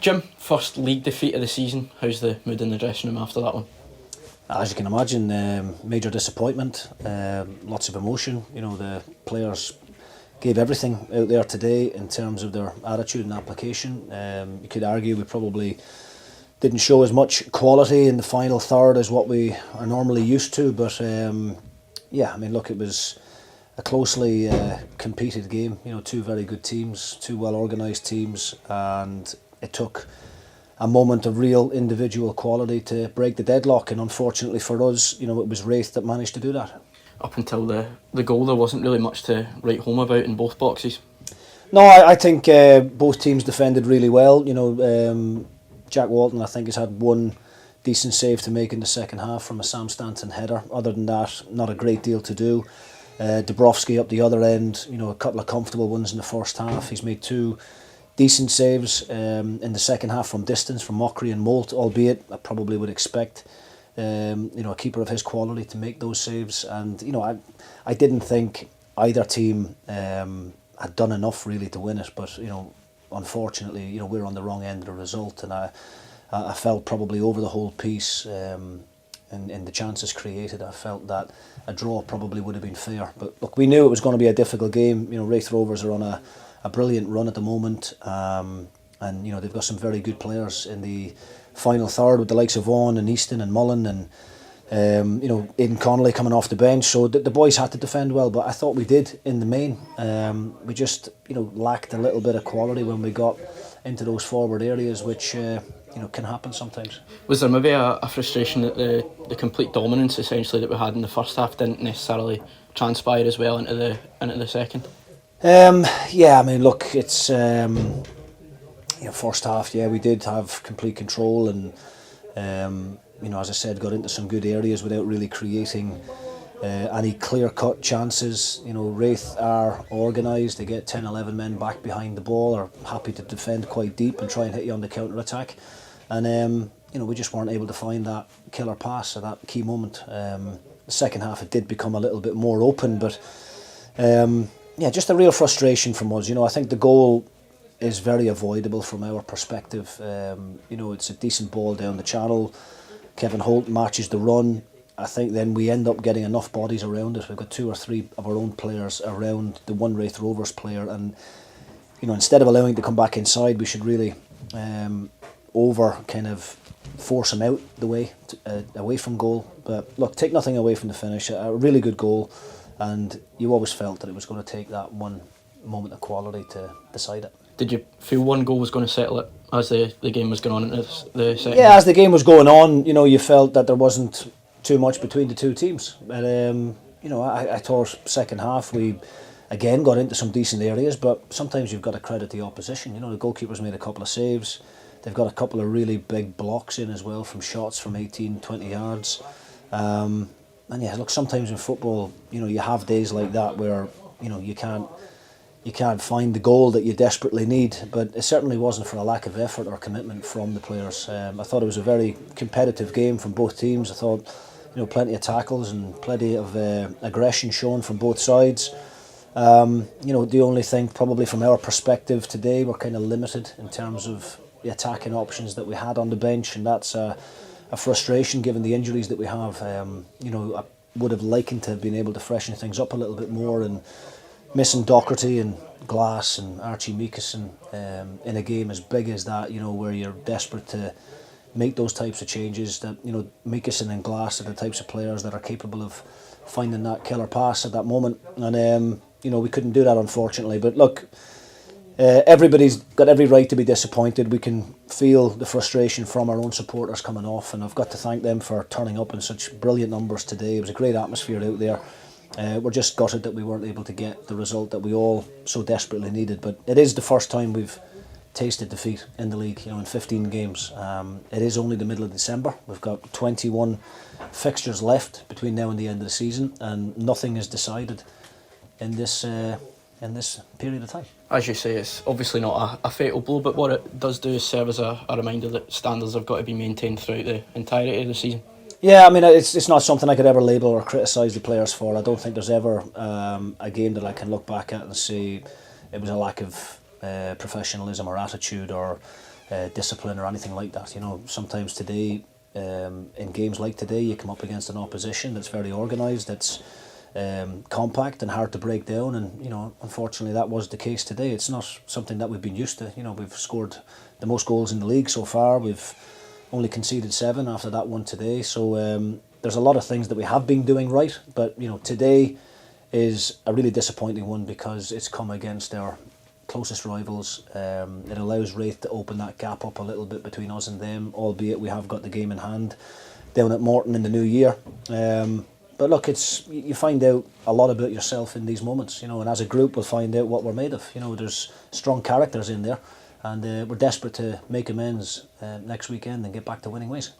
Jim, first league defeat of the season. How's the mood in the dressing room after that one? As you can imagine, major disappointment, lots of emotion. You know, the players gave everything out there today in terms of their attitude and application. You could argue we probably didn't show as much quality in the final third as what we are normally used to, but yeah, I mean, look, it was a closely competed game. You know, two very good teams, two well organised teams, and it took a moment of real individual quality to break the deadlock, and unfortunately for us, you know, it was Raith that managed to do that. Up until the goal, there wasn't really much to write home about in both boxes. No, I think both teams defended really well. You know, Jack Walton, I think, has had one decent save to make in the second half from a Sam Stanton header. Other than that, not a great deal to do. Dubrovsky up the other end, you know, a couple of comfortable ones in the first half. He's made two decent saves in the second half from distance, from Mockery and Molt, albeit I probably would expect you know, a keeper of his quality to make those saves. And you know, I didn't think either team had done enough really to win it, but you know, unfortunately, you know, we're on the wrong end of the result, and I felt probably over the whole piece in the chances created, I felt that a draw probably would have been fair. But look, we knew it was going to be a difficult game. You know, Raith Rovers are on a brilliant run at the moment, and you know, they've got some very good players in the final third with the likes of Vaughan and Easton and Mullen and you know, Aidan Connolly coming off the bench. So the boys had to defend well, but I thought we did in the main. We just, you know, lacked a little bit of quality when we got into those forward areas, which you know, can happen sometimes. Was there maybe a frustration that the complete dominance essentially that we had in the first half didn't necessarily transpire as well into the second? Yeah, I mean, look, it's you know, first half, yeah, we did have complete control, and you know, as I said, got into some good areas without really creating any clear-cut chances. You know, Raith are organised. They get 10-11 men back behind the ball, are happy to defend quite deep and try and hit you on the counter-attack. And you know, we just weren't able to find that killer pass at that key moment. The second half, it did become a little bit more open, but yeah, just a real frustration from us. You know, I think the goal is very avoidable from our perspective. You know, it's a decent ball down the channel. Kevin Holt matches the run. I think then we end up getting enough bodies around it. We've got two or three of our own players around the one Raith Rovers player, and you know, instead of allowing it to come back inside, we should really over kind of force him out the way away from goal. But look, take nothing away from the finish. A really good goal, and you always felt that it was going to take that one moment of quality to decide it. Did you feel one goal was going to settle it as the game was going on into the second? Yeah, as the game was going on, you know, you felt that there wasn't too much between the two teams. But you know, I thought second half we again got into some decent areas, but sometimes you've got to credit the opposition. You know, the goalkeepers made a couple of saves. They've got a couple of really big blocks in as well from shots from 18, 20 yards. And yeah, look, sometimes in football, you know, you have days like that where, you know, you can't find the goal that you desperately need, but it certainly wasn't for a lack of effort or commitment from the players. I thought it was a very competitive game from both teams. I thought, you know, plenty of tackles and plenty of aggression shown from both sides. You know, the only thing probably from our perspective today, we're kind of limited in terms of the attacking options that we had on the bench, and that's a frustration given the injuries that we have. You know, I would have likened to have been able to freshen things up a little bit more, and missing Docherty and Glass and Archie Meekison in a game as big as that, you know, where you're desperate to make those types of changes, that, you know, Meekison and Glass are the types of players that are capable of finding that killer pass at that moment. And you know, we couldn't do that, unfortunately. But look, everybody's got every right to be disappointed. We can feel the frustration from our own supporters coming off, and I've got to thank them for turning up in such brilliant numbers today. It was a great atmosphere out there. We're just gutted that we weren't able to get the result that we all so desperately needed. But it is the first time we've tasted defeat in the league, you know, in 15 games. It is only the middle of December. We've got 21 fixtures left between now and the end of the season, and nothing is decided in this period of time. As you say, it's obviously not a fatal blow, but what it does do is serve as a reminder that standards have got to be maintained throughout the entirety of the season. Yeah, I mean, it's not something I could ever label or criticise the players for. I don't think there's ever a game that I can look back at and say it was a lack of professionalism or attitude or discipline or anything like that. You know, sometimes today, in games like today, you come up against an opposition that's very organised, that's compact and hard to break down, and you know, unfortunately that was the case today. It's not something that we've been used to. You know, we've scored the most goals in the league so far. We've only conceded 7 after that one today. So there's a lot of things that we have been doing right, but you know, today is a really disappointing one because it's come against our closest rivals. It allows Raith to open that gap up a little bit between us and them, albeit we have got the game in hand down at Morton in the new year. But look, you find out a lot about yourself in these moments, you know, and as a group we'll find out what we're made of. You know, there's strong characters in there, and we're desperate to make amends next weekend and get back to winning ways.